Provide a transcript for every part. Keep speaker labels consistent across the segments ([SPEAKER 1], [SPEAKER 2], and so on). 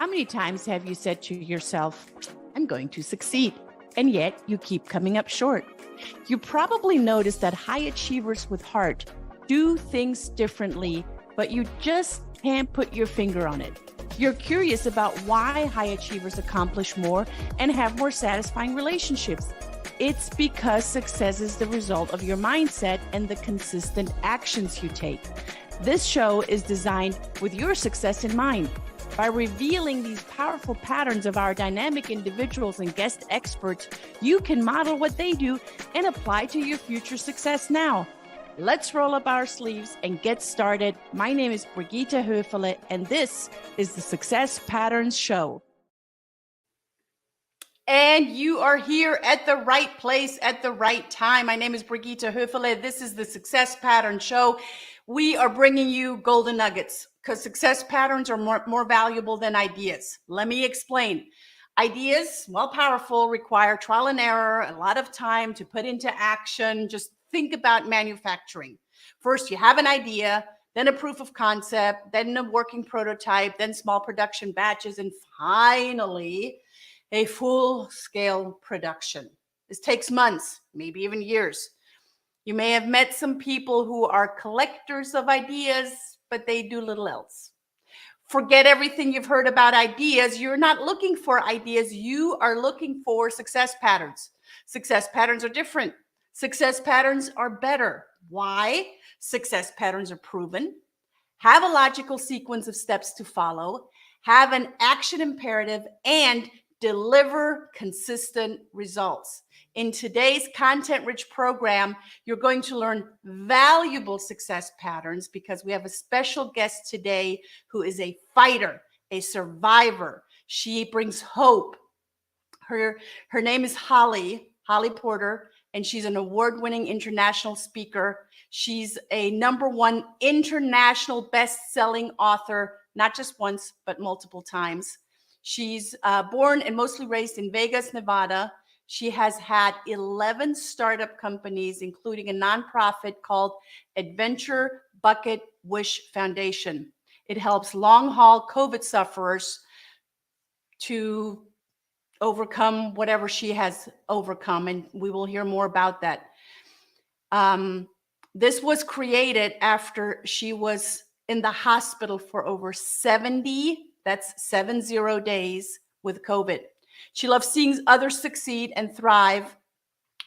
[SPEAKER 1] How many times have you said to yourself, I'm going to succeed, and yet you keep coming up short? You probably noticed that high achievers with heart do things differently, but you just can't put your finger on it. You're curious about why high achievers accomplish more and have more satisfying relationships. It's because success is the result of your mindset and the consistent actions you take. This show is designed with your success in mind. By revealing these powerful patterns of our dynamic individuals and guest experts, you can model what they do and apply to your future success now. Let's roll up our sleeves and get started. My name is Brigitte Höfele, and this is the Success Patterns Show. And you are here at the right place at the right time. My name is Brigitte Höfele. This is the Success Pattern Show. We are bringing you golden nuggets because success patterns are more valuable than ideas. Let me explain. Ideas, while powerful, require trial and error, a lot of time to put into action. Just think about manufacturing. First, you have an idea, then a proof of concept, then a working prototype, then small production batches, and finally, a full-scale production. This takes months, maybe even years. You may have met some people who are collectors of ideas, but they do little else. Forget everything you've heard about ideas. You're not looking for ideas. You are looking for success patterns. Success patterns are different. Success patterns are better. Why? Success patterns are proven, have a logical sequence of steps to follow, have an action imperative, and deliver consistent results. In today's content-rich program, you're going to learn valuable success patterns because we have a special guest today who is a fighter, a survivor. She brings hope. Her name is Holly Porter, and she's an award-winning international speaker. She's a #1 international best-selling author, not just once, but multiple times. She's born and mostly raised in Vegas, Nevada. She has had 11 startup companies, including a nonprofit called Adventure Bucket Wish Foundation. It helps long-haul COVID sufferers to overcome whatever she has overcome, and we will hear more about that. This was created after she was in the hospital for over 70 days with COVID. She loves seeing others succeed and thrive.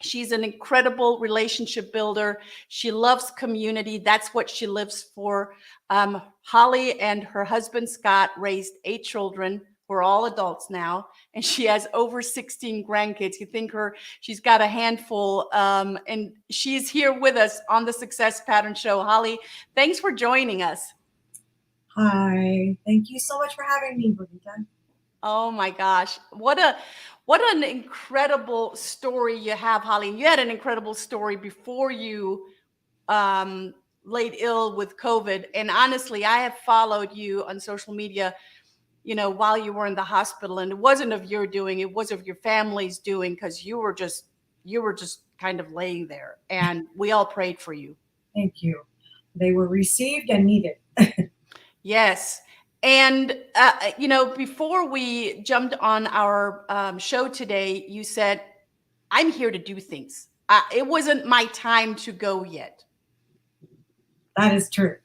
[SPEAKER 1] She's an incredible relationship builder. She loves community. That's what she lives for. Holly and her husband, Scott, raised 8 children who are all adults now, and she has over 16 grandkids. You think she's got a handful, and she's here with us on the Success Pattern Show. Holly, thanks for joining us.
[SPEAKER 2] Hi, thank you so much for having me, Brigitte.
[SPEAKER 1] Oh my gosh, what an incredible story you have, Holly. You had an incredible story before you laid ill with COVID. And honestly, I have followed you on social media, while you were in the hospital, and it wasn't of your doing, it was of your family's doing, because you were just kind of laying there, and we all prayed for you.
[SPEAKER 2] Thank you. They were received and needed.
[SPEAKER 1] Yes. And, before we jumped on our show today, you said, I'm here to do things. It wasn't my time to go yet.
[SPEAKER 2] That is true.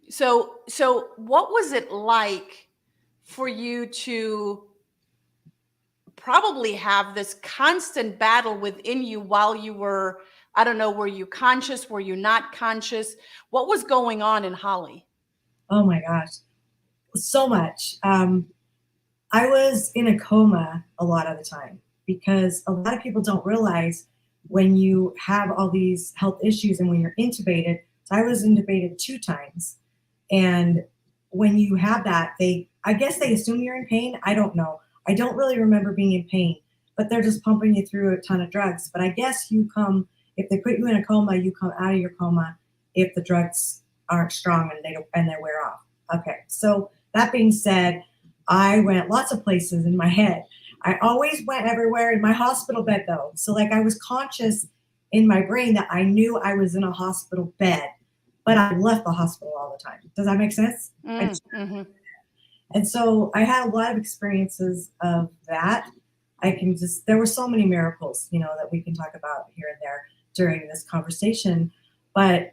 [SPEAKER 1] So what was it like for you to probably have this constant battle within you while you were, I don't know, were you conscious? Were you not conscious? What was going on in Holly?
[SPEAKER 2] Oh my gosh, so much. I was in a coma a lot of the time because a lot of people don't realize when you have all these health issues and when you're intubated. So I was intubated 2 times. And when you have that, I guess they assume you're in pain. I don't know. I don't really remember being in pain, but they're just pumping you through a ton of drugs. But I guess if they put you in a coma, you come out of your coma if the drugs aren't strong and they wear off. Okay. So that being said, I went lots of places in my head. I always went everywhere in my hospital bed though. So like I was conscious in my brain that I knew I was in a hospital bed, but I left the hospital all the time. Does that make sense?
[SPEAKER 1] Mm-hmm.
[SPEAKER 2] And so I had a lot of experiences of that. There were so many miracles, that we can talk about here and there during this conversation. But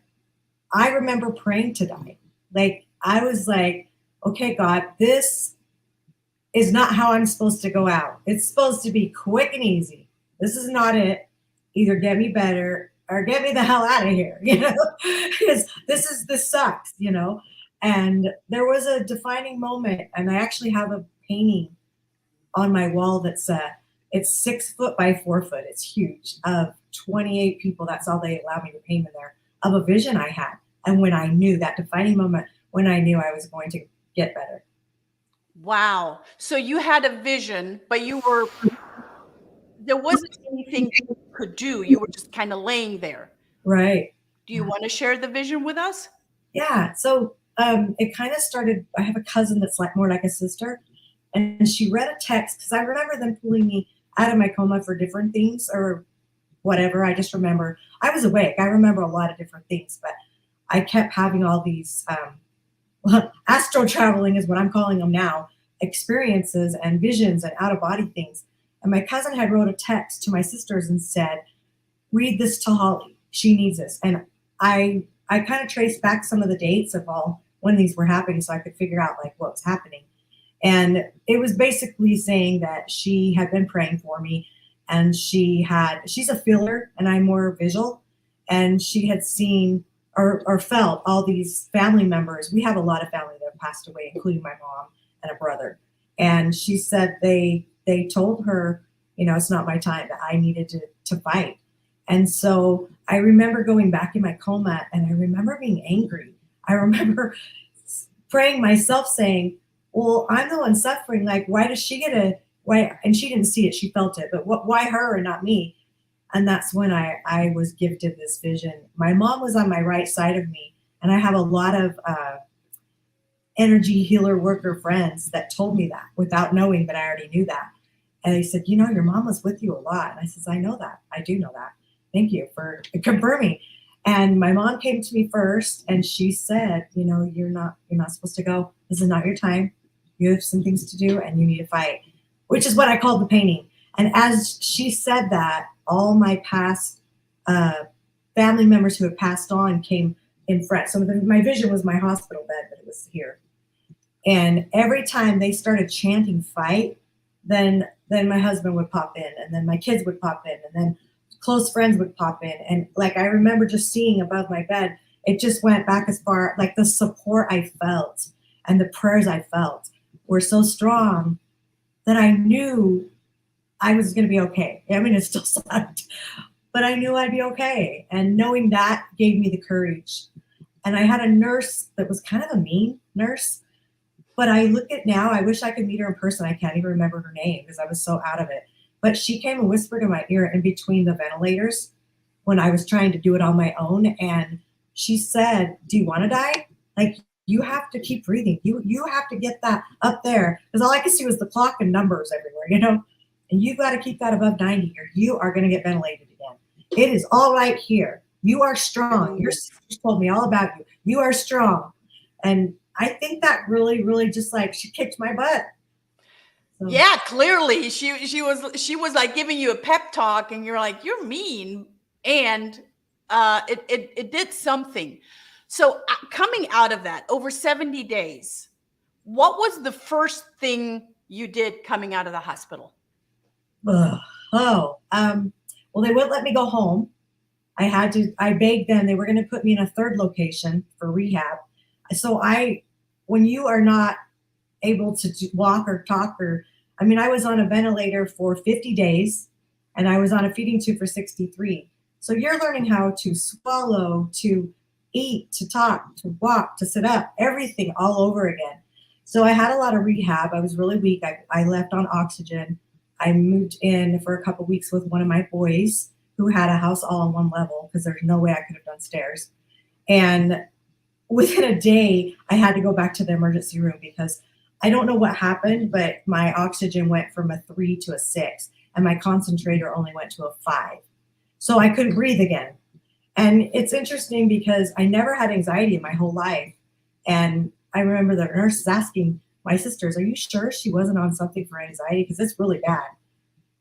[SPEAKER 2] I remember praying to die. Like, I was like, okay, God, this is not how I'm supposed to go out. It's supposed to be quick and easy. This is not it. Either get me better or get me the hell out of here, because this sucks, And there was a defining moment, and I actually have a painting on my wall it's 6 foot by 4 foot. It's huge, of 28 people. That's all they allowed me to paint in there, of a vision I had. And when I knew that defining moment, when I knew I was going to get better.
[SPEAKER 1] Wow. So you had a vision, but there wasn't anything you could do. You were just kind of laying there.
[SPEAKER 2] Right.
[SPEAKER 1] Do you want to share the vision with us?
[SPEAKER 2] Yeah. So it kind of started. I have a cousin that's more like a sister, and she read a text, because I remember them pulling me out of my coma for different things or whatever. I just remember I was awake. I remember a lot of different things, but I kept having all these astro traveling is what I'm calling them now, experiences and visions and out of body things. And my cousin had wrote a text to my sisters and said, read this to Holly. She needs this. And I kind of traced back some of the dates of when these were happening, so I could figure out like what was happening. And it was basically saying that she had been praying for me, and she's a feeler and I'm more visual. And she had seen or felt all these family members. We have a lot of family that have passed away, including my mom and a brother. And she said they told her, it's not my time, that I needed to fight. And so I remember going back in my coma, and I remember being angry. I remember praying myself, saying, well, I'm the one suffering. Like, why does she why? And she didn't see it, she felt it, but why her and not me? And that's when I was gifted this vision. My mom was on my right side of me, and I have a lot of energy healer worker friends that told me that without knowing, but I already knew that. And they said, your mom was with you a lot. And I says, I know that. I do know that. Thank you for confirming. And my mom came to me first, and she said, you're not supposed to go. This is not your time. You have some things to do, and you need to fight, which is what I called the painting. And as she said that, all my past family members who had passed on came in front. So my vision was my hospital bed, but it was here. And every time they started chanting fight, then my husband would pop in, and then my kids would pop in, and then close friends would pop in. And like, I remember just seeing above my bed, it just went back as far, like the support I felt and the prayers I felt were so strong that I knew I was going to be okay. I mean, it still sucked, but I knew I'd be okay. And knowing that gave me the courage. And I had a nurse that was kind of a mean nurse, but I look at now, I wish I could meet her in person. I can't even remember her name because I was so out of it. But she came and whispered in my ear in between the ventilators when I was trying to do it on my own. And she said, do you want to die? Like, you have to keep breathing. You have to get that up there. Because all I could see was the clock and numbers everywhere, And you've got to keep that above 90 or you are going to get ventilated again. It is all right here. You are strong. Your sisters told me all about you. You are strong. And I think that really, really just like she kicked my butt.
[SPEAKER 1] So. Yeah, clearly she was like giving you a pep talk, and you're like, you're mean. And it did something. So coming out of that, over 70 days, what was the first thing you did coming out of the hospital?
[SPEAKER 2] Well, they wouldn't let me go home. I begged them. They were going to put me in a third location for rehab. So when you are not able to walk or talk I was on a ventilator for 50 days and I was on a feeding tube for 63. So you're learning how to swallow, to eat, to talk, to walk, to sit up, everything all over again. So I had a lot of rehab. I was really weak. I left on oxygen. I moved in for a couple weeks with one of my boys who had a house all on one level because there's no way I could have done stairs. And within a day, I had to go back to the emergency room because I don't know what happened, but my oxygen went from a 3 to a 6 and my concentrator only went to a 5. So I couldn't breathe again. And it's interesting because I never had anxiety in my whole life. And I remember the nurses asking, my sisters, are you sure she wasn't on something for anxiety? Because it's really bad.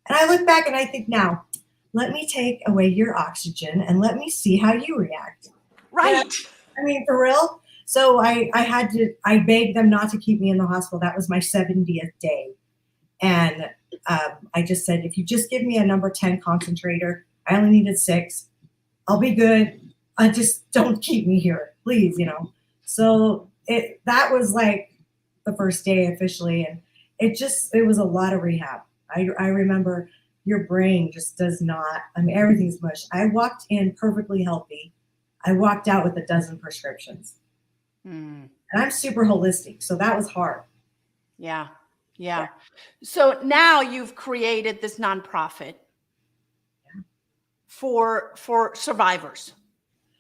[SPEAKER 2] And I look back and I think now, let me take away your oxygen and let me see how you react. Yeah,
[SPEAKER 1] Right.
[SPEAKER 2] I mean, for real. So I begged them not to keep me in the hospital. That was my 70th day. And I just said, if you just give me a number 10 concentrator, I only needed 6. I'll be good. I just don't keep me here, please, So that was like the first day officially. And it was a lot of rehab. I remember your brain just does not, I mean, everything's mush. I walked in perfectly healthy. I walked out with a dozen prescriptions.
[SPEAKER 1] Mm.
[SPEAKER 2] And I'm super holistic. So that was hard.
[SPEAKER 1] Yeah. Yeah. So now you've created this nonprofit for survivors.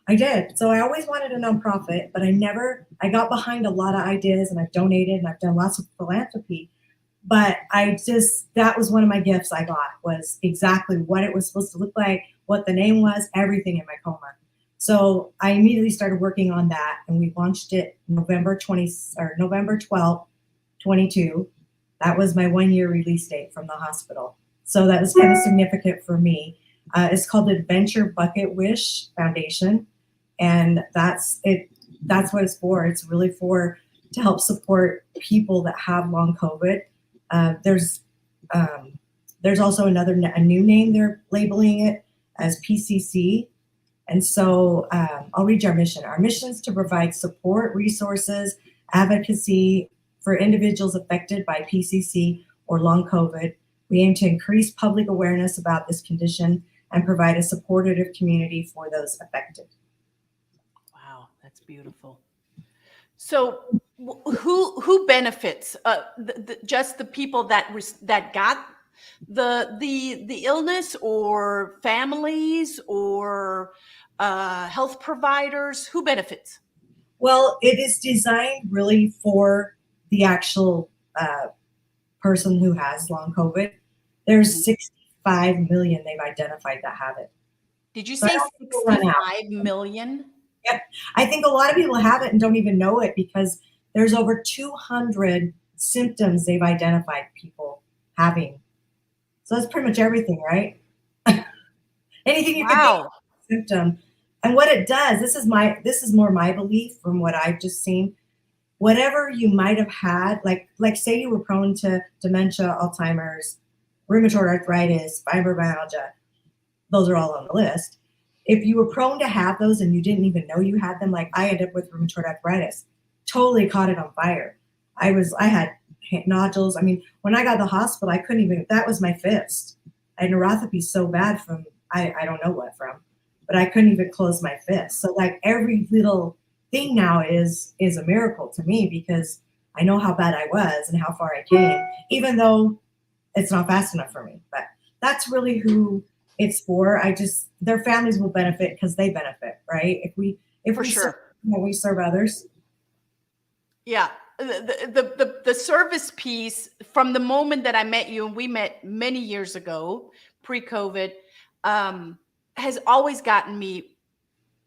[SPEAKER 2] I did. So I always wanted a nonprofit, but I got behind a lot of ideas and I've donated and I've done lots of philanthropy. But that was one of my gifts I got, was exactly what it was supposed to look like, what the name was, everything in my coma. So I immediately started working on that and we launched it November 12th, 22. That was my 1-year release date from the hospital. So that was kind of significant for me. It's called Adventure Bucket Wish Foundation. And that's it. That's what it's for. It's really to help support people that have long COVID. There's also a new name they're labeling it as PCC. And so I'll read you our mission. Our mission is to provide support, resources, advocacy for individuals affected by PCC or long COVID. We aim to increase public awareness about this condition and provide a supportive community for those affected.
[SPEAKER 1] Wow, that's beautiful. So who benefits? Just the people that got the illness, or families, or health providers? Who benefits?
[SPEAKER 2] Well, it is designed really for the actual person who has long COVID. There's 65 million they've identified that have it.
[SPEAKER 1] Did you
[SPEAKER 2] So
[SPEAKER 1] say 65 million?
[SPEAKER 2] Yep. I think a lot of people have it and don't even know it because there's over 200 symptoms they've identified people having. So that's pretty much everything, right? Anything you can think of, symptom. And what it does, this is more my belief from what I've just seen. Whatever you might have had, like say you were prone to dementia, Alzheimer's, rheumatoid arthritis, fibromyalgia, those are all on the list. If you were prone to have those and you didn't even know you had them, like I ended up with rheumatoid arthritis, totally caught it on fire. I had nodules. I mean, when I got to the hospital, I couldn't even, that was my fist. I had neuropathy so bad from, I don't know what from, but I couldn't even close my fist. So like every little thing now is a miracle to me because I know how bad I was and how far I came, even though it's not fast enough for me. But that's really who it's for. Their families will benefit because they benefit, right? If we serve others.
[SPEAKER 1] Yeah. The service piece, from the moment that I met you, and we met many years ago, pre-COVID, has always gotten me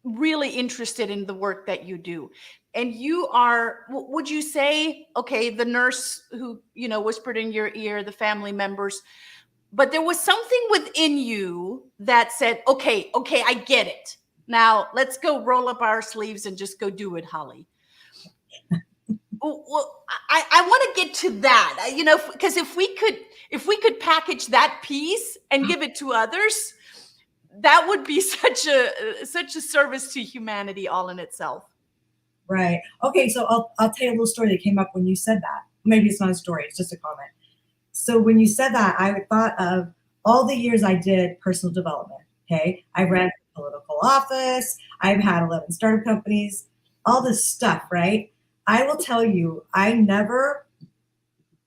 [SPEAKER 1] really interested in the work that you do. And you are, would you say, okay, the nurse who, whispered in your ear, the family members, but there was something within you that said, okay, I get it. Now let's go roll up our sleeves and just go do it, Holly. Well, I want to get to that, because if we could package that piece and give it to others, that would be such a service to humanity all in itself.
[SPEAKER 2] Right. Okay. So I'll tell you a little story that came up when you said that. Maybe it's not a story. It's just a comment. So when you said that, I thought of all the years I did personal development. Okay. I ran a political office. I've had 11 startup companies, all this stuff. Right. I will tell you, I never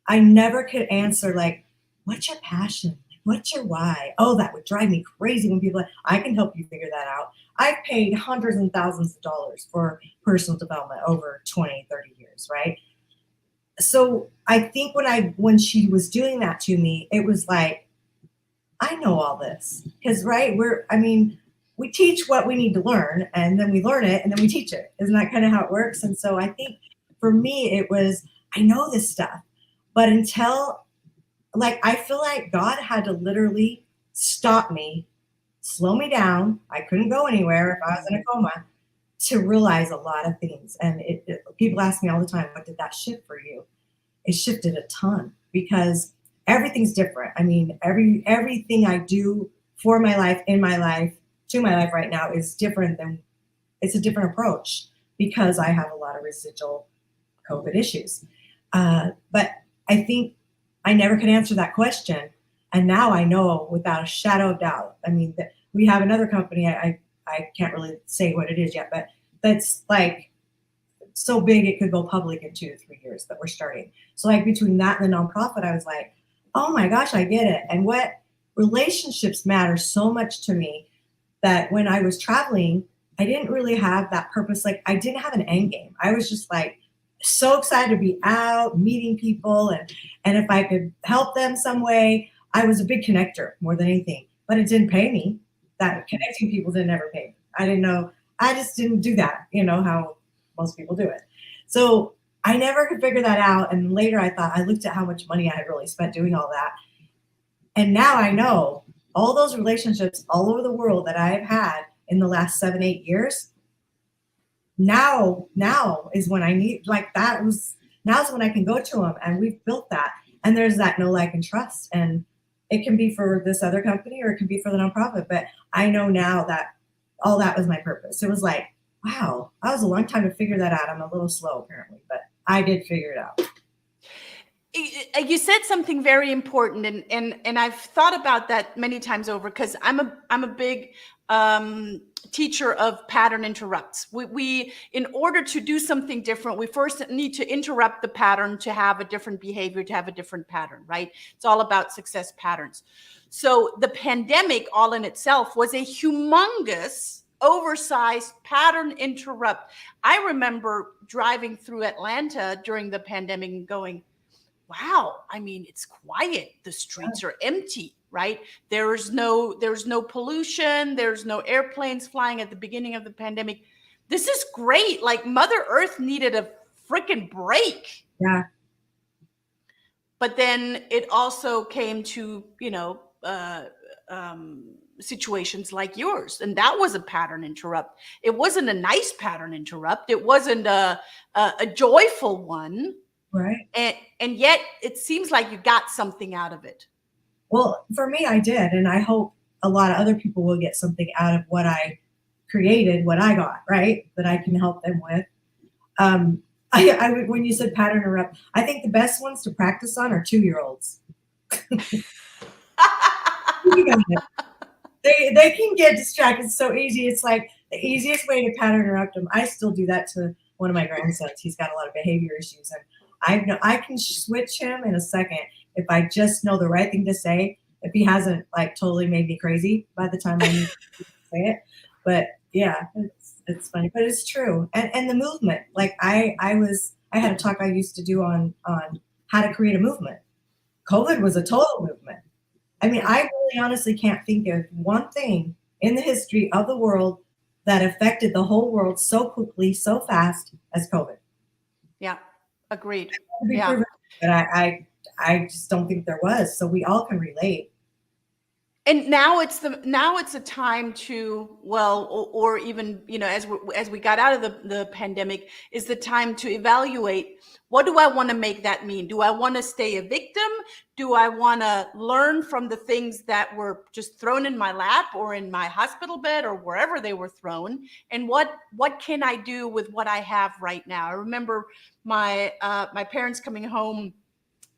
[SPEAKER 2] could answer like, what's your passion? What's your why? Oh, that would drive me crazy when people are like, I can help you figure that out. I've paid hundreds and thousands of dollars for personal development over 20, 30 years, right? So I think when she was doing that to me, it was like, I know all this. Because, right, we teach what we need to learn, and then we learn it, and then we teach it. Isn't that kind of how it works? And so I think for me, it was, I know this stuff. But until, like, I feel like God had to literally stop me, slow me down. I couldn't go anywhere if I was in a coma to realize a lot of things. And people ask me all the time, what did that shift for you? It shifted a ton because everything's different. I mean, everything I do for my life, in my life, to my life right now is different than, it's a different approach because I have a lot of residual COVID issues. But I think I never could answer that question. And now I know without a shadow of doubt. I mean, we have another company, I can't really say what it is yet, but that's like so big it could go public in 2 to 3 years that we're starting. So like between that and the nonprofit, I was like, oh my gosh, I get it. And what relationships matter so much to me that when I was traveling, I didn't really have that purpose. Like I didn't have an end game. I was just like so excited to be out meeting people, and if I could help them some way, I was a big connector more than anything. But it didn't pay me. That connecting people didn't ever pay me. I didn't know. I just didn't do that. You know how most people do it. So I never could figure that out. And later I looked at how much money I had really spent doing all that. And now I know all those relationships all over the world that I've had in the last 7, 8 years. Now is when I need, like now's when I can go to them, and we've built that. And there's that know, like, and trust. And it can be for this other company or it can be for the nonprofit. But I know now that all that was my purpose. It was like, wow, that was a long time to figure that out. I'm a little slow apparently, but I did figure it out.
[SPEAKER 1] You said something very important, and I've thought about that many times over because I'm a big teacher of pattern interrupts. We in order to do something different, we first need to interrupt the pattern to have a different behavior, to have a different pattern, right? It's all about success patterns. So the pandemic all in itself was a humongous oversized pattern interrupt. I remember driving through Atlanta during the pandemic and going, wow, I mean, it's quiet. The streets are empty, right? There's no pollution. There's no airplanes flying at the beginning of the pandemic. This is great. Like Mother Earth needed a freaking break.
[SPEAKER 2] Yeah.
[SPEAKER 1] But then it also came to, situations like yours. And that was a pattern interrupt. It wasn't a nice pattern interrupt. It wasn't a joyful one.
[SPEAKER 2] Right.
[SPEAKER 1] And yet it seems like you got something out of it.
[SPEAKER 2] Well, for me, I did. And I hope a lot of other people will get something out of what I created, what I got, right? That I can help them with. I would, when you said pattern interrupt, I think the best ones to practice on are 2-year-olds. They can get distracted so easy. It's like the easiest way to pattern interrupt them. I still do that to one of my grandsons. He's got a lot of behavior issues, and I can switch him in a second if I just know the right thing to say. If he hasn't like totally made me crazy by the time I need to say it, but yeah, it's funny, but it's true. And the movement, like I had a talk I used to do on how to create a movement. COVID was a total movement. I mean, I really honestly can't think of one thing in the history of the world that affected the whole world so quickly, so fast as COVID.
[SPEAKER 1] Yeah, agreed.
[SPEAKER 2] Yeah. But I just don't think there was. So we all can relate.
[SPEAKER 1] And now it's a time to, well, or even, as we got out of the pandemic, is the time to evaluate, what do I want to make that mean? Do I want to stay a victim? Do I want to learn from the things that were just thrown in my lap or in my hospital bed or wherever they were thrown? And what can I do with what I have right now? I remember my parents coming home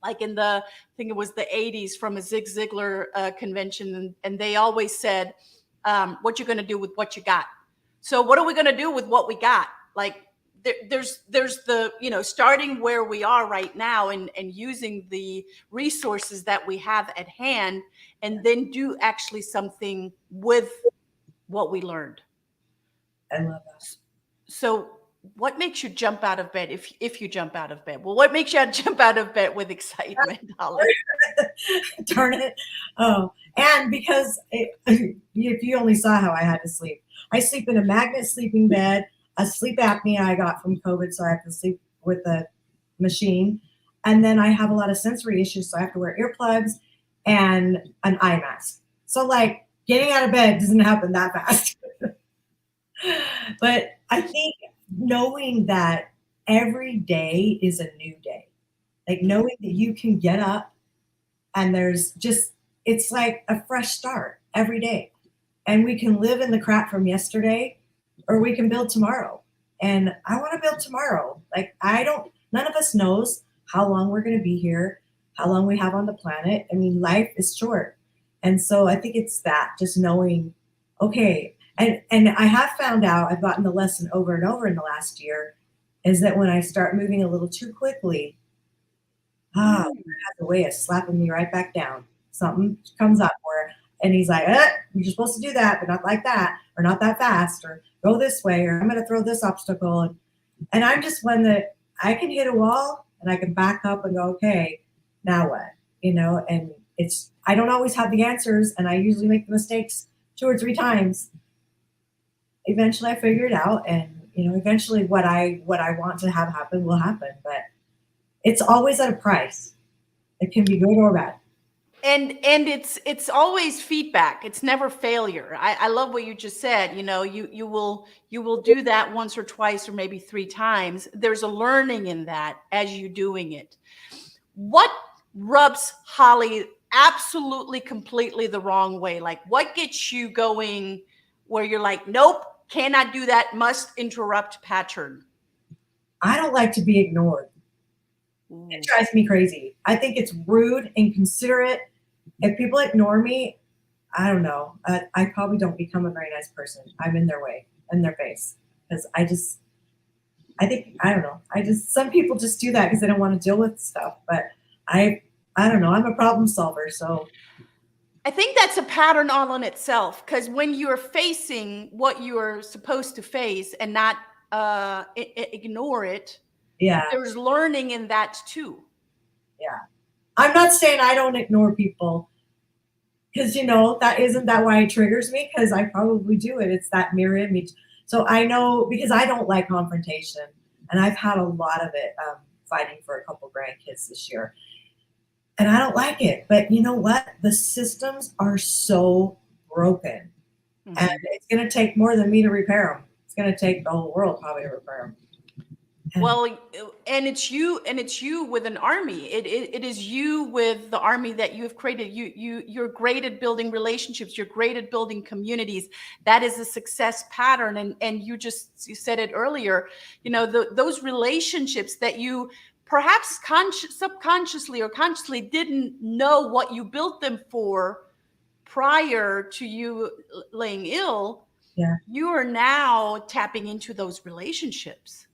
[SPEAKER 1] like in I think it was the 80s from a Zig Ziglar convention. And they always said, what you're going to do with what you got. So what are we going to do with what we got? Like there's the, starting where we are right now and using the resources that we have at hand, and then do actually something with what we learned.
[SPEAKER 2] I love that.
[SPEAKER 1] So what makes you jump out of bed if you jump out of bed? Well, what makes you jump out of bed with excitement, Holly?
[SPEAKER 2] Darn it. Oh, and because if you only saw how I had to sleep. I sleep in a magnet sleeping bed, a sleep apnea I got from COVID, so I have to sleep with a machine. And then I have a lot of sensory issues, so I have to wear earplugs and an eye mask. So like getting out of bed doesn't happen that fast. But I think knowing that every day is a new day, like knowing that you can get up and there's just, it's like a fresh start every day. And we can live in the crap from yesterday or we can build tomorrow. And I want to build tomorrow. Like, none of us knows how long we're going to be here, how long we have on the planet. I mean, life is short. And so I think it's that, just knowing, okay. And I have found out, I've gotten the lesson over and over in the last year, is that when I start moving a little too quickly, God has a way of slapping me right back down. Something comes up and he's like, you're supposed to do that, but not like that, or not that fast, or go this way, or I'm going to throw this obstacle. And I'm just one that I can hit a wall and I can back up and go, okay, now what? And I don't always have the answers, and I usually make the mistakes 2 or 3 times. Eventually I figure it out, and eventually what I want to have happen will happen, but it's always at a price. It can be good or bad.
[SPEAKER 1] And it's always feedback. It's never failure. I love what you just said. You will do that once or twice or maybe 3 times. There's a learning in that as you're doing it. What rubs Holly absolutely completely the wrong way? Like, what gets you going where you're like, nope, cannot do that, must interrupt pattern?
[SPEAKER 2] I don't like to be ignored. It drives me crazy. I think it's rude and inconsiderate. If people ignore me, I don't know. I probably don't become a very nice person. I'm in their way, in their face. Because I don't know. Some people just do that because they don't want to deal with stuff. But I don't know. I'm a problem solver. So
[SPEAKER 1] I think that's a pattern all in itself, because when you're facing what you're supposed to face and not ignore it,
[SPEAKER 2] yeah,
[SPEAKER 1] there's learning in that too.
[SPEAKER 2] yeah. I'm not saying I don't ignore people, because that isn't that why it triggers me, because I probably do it. It's that mirror image. So I know, because I don't like confrontation, and I've had a lot of it, fighting for a couple grandkids this year. And I don't like it. But you know what? The systems are so broken. Mm-hmm. And it's going to take more than me to repair them. It's going to take the whole world probably to repair them.
[SPEAKER 1] Well, and it's you with an army. It is you with the army that you have created. You're great at building relationships. You're great at building communities. That is a success pattern. And you said it earlier. Those relationships that you perhaps subconsciously or consciously didn't know what you built them for prior to you laying ill.
[SPEAKER 2] Yeah.
[SPEAKER 1] You are now tapping into those relationships.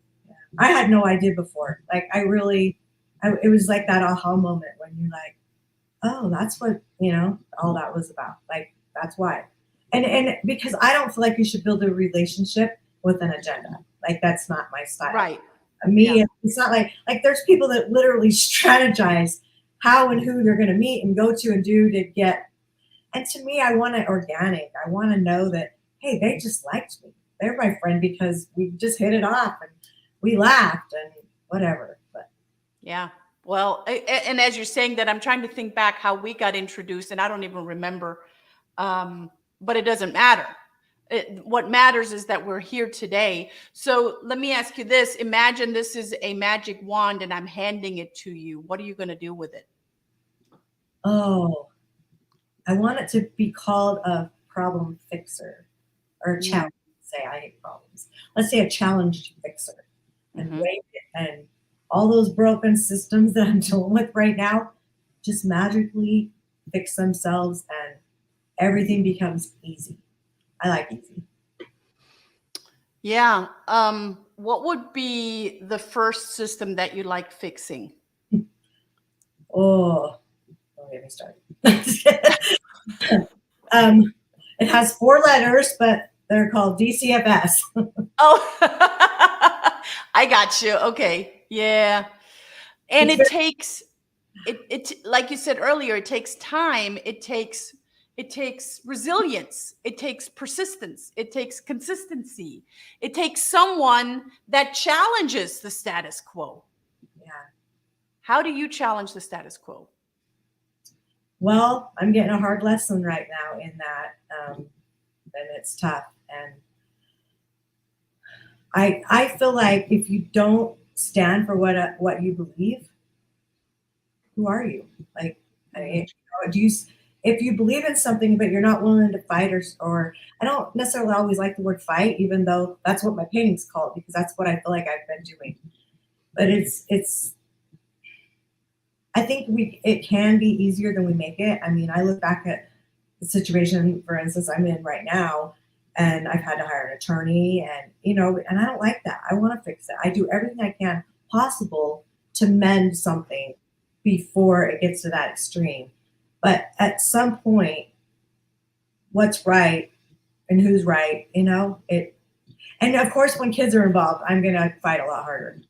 [SPEAKER 2] I had no idea before. Like, it was like that aha moment when you're like, oh, that's what, all that was about. Like, that's why. And because I don't feel like you should build a relationship with an agenda. Like, that's not my style.
[SPEAKER 1] Right.
[SPEAKER 2] Me, yeah. It's not like there's people that literally strategize how and who they're going to meet and go to and do to get. And to me, I want it organic. I want to know that, hey, they just liked me. They're my friend because we just hit it off and we laughed and whatever. But
[SPEAKER 1] yeah. Well, and as you're saying that, I'm trying to think back how we got introduced, and I don't even remember. But it doesn't matter. What matters is that we're here today. So let me ask you this. Imagine this is a magic wand and I'm handing it to you. What are you going to do with it?
[SPEAKER 2] Oh, I want it to be called a problem fixer or a challenge. Say, I hate problems. Let's say a challenge fixer. And and all those broken systems that I'm dealing with right now just magically fix themselves and everything becomes easy. I like easy.
[SPEAKER 1] Yeah. What would be the first system that you like fixing?
[SPEAKER 2] Don't get me started. It has 4 letters, but they're called DCFS.
[SPEAKER 1] Oh, I got you. Okay. Yeah. And it takes, like you said earlier, it takes time. It takes resilience. It takes persistence. It takes consistency. It takes someone that challenges the status quo.
[SPEAKER 2] Yeah.
[SPEAKER 1] How do you challenge the status quo?
[SPEAKER 2] Well, I'm getting a hard lesson right now in that, and it's tough. And I feel like if you don't stand for what you believe, who are you? Like, do you? If you believe in something but you're not willing to fight, or I don't necessarily always like the word fight, even though that's what my painting's called, because that's what I feel like I've been doing. But it's I think it can be easier than we make it. I mean, I look back at the situation, for instance, I'm in right now, and I've had to hire an attorney, and I don't like that. I want to fix it. I do everything I can possible to mend something before it gets to that extreme. But at some point, what's right and who's right, it. And of course, when kids are involved, I'm going to fight a lot harder,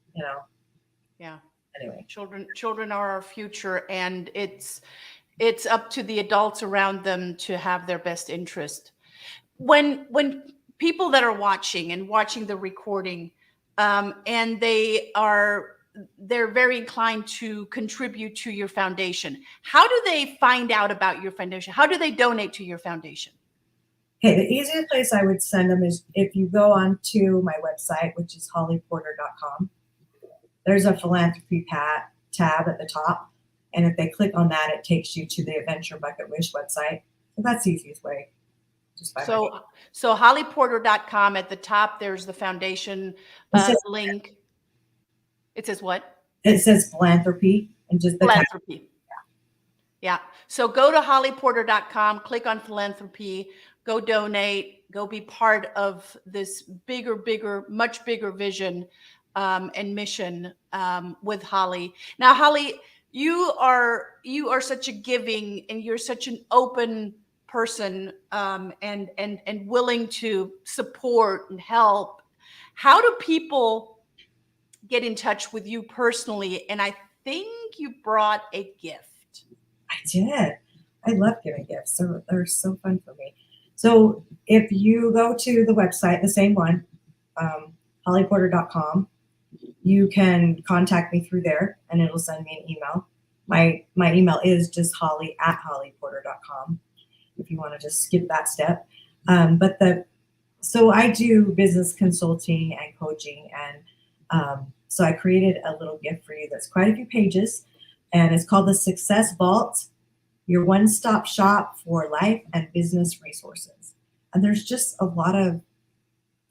[SPEAKER 1] Yeah.
[SPEAKER 2] Anyway,
[SPEAKER 1] children are our future, and it's up to the adults around them to have their best interest. When people that are watching the recording, and they're very inclined to contribute to your foundation, how do they find out about your foundation? How do they donate to your foundation?
[SPEAKER 2] okay, the easiest place I would send them is if you go onto my website, which is hollyporter.com. There's a philanthropy tab at the top. And if they click on that, it takes you to the Adventure Bucket Wish website. So that's the easiest way.
[SPEAKER 1] So hollyporter.com, at the top, there's the foundation link. It says what?
[SPEAKER 2] It says philanthropy, and just the
[SPEAKER 1] philanthropy. Yeah. So go to hollyporter.com, click on philanthropy, go donate, go be part of this bigger, much bigger vision and mission with Holly. Now, Holly, you are such a giving, and you're such an open person, and willing to support and help. How do people get in touch with you personally? And I think you brought a gift.
[SPEAKER 2] I did. I love giving gifts. They're so fun for me. So if you go to the website, the same one, hollyporter.com, you can contact me through there, and it'll send me an email. My email is just holly@hollyporter.com if you want to just skip that step. So I do business consulting and coaching, and so I created a little gift for you that's quite a few pages, and it's called the Success Vault, your one-stop shop for life and business resources. And there's just a lot of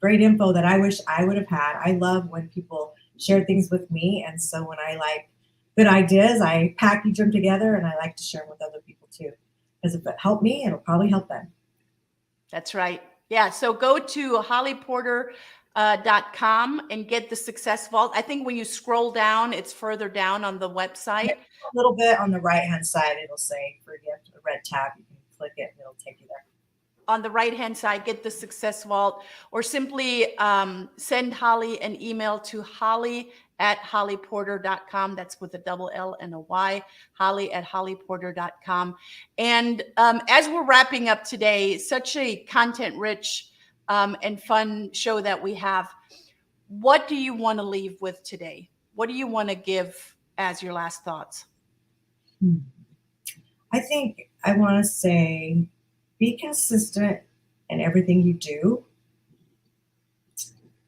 [SPEAKER 2] great info that I wish I would have had. I love when people share things with me, and so when I like good ideas, I package them together, and I like to share them with other people too. Because if it helped me, it'll probably help them. That's
[SPEAKER 1] right. Yeah. So go to hollyporter.com and get the Success Vault. I think when you scroll down, it's further down on the website.
[SPEAKER 2] A little bit on the right-hand side, it'll say for gift, a red tab. You can click it, and it'll take you there.
[SPEAKER 1] On the right-hand side, get the Success Vault, or simply send Holly an email to holly@hollyporter.com. That's with a double L and a Y, holly@hollyporter.com. And as we're wrapping up today, such a content-rich and fun show that we have, what do you want to leave with today? What do you want to give as your last thoughts?
[SPEAKER 2] I think I want to say, be consistent in everything you do.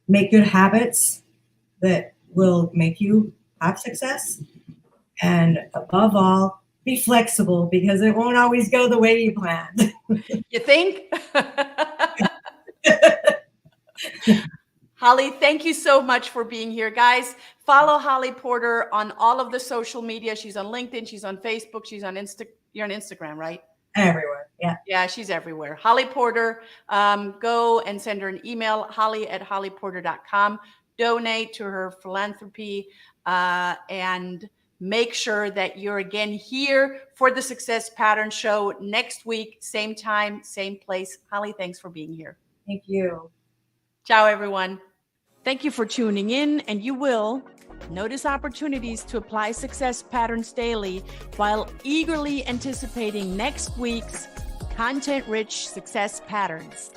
[SPEAKER 2] Make good habits that will make you have success. And above all, be flexible, because it won't always go the way you planned.
[SPEAKER 1] You think? Holly, thank you so much for being here. Guys, follow Holly Porter on all of the social media. She's on LinkedIn. She's on Facebook. She's on You're on Instagram, right?
[SPEAKER 2] Everywhere. Yeah.
[SPEAKER 1] Yeah, she's everywhere. Holly Porter, go and send her an email, holly@hollyporter.com. Donate to her philanthropy, and make sure that you're again here for the Success Pattern Show next week, same time, same place. Holly, thanks for being here.
[SPEAKER 2] Thank you.
[SPEAKER 1] Ciao, everyone. Thank you for tuning in, and you will notice opportunities to apply success patterns daily while eagerly anticipating next week's content-rich success patterns.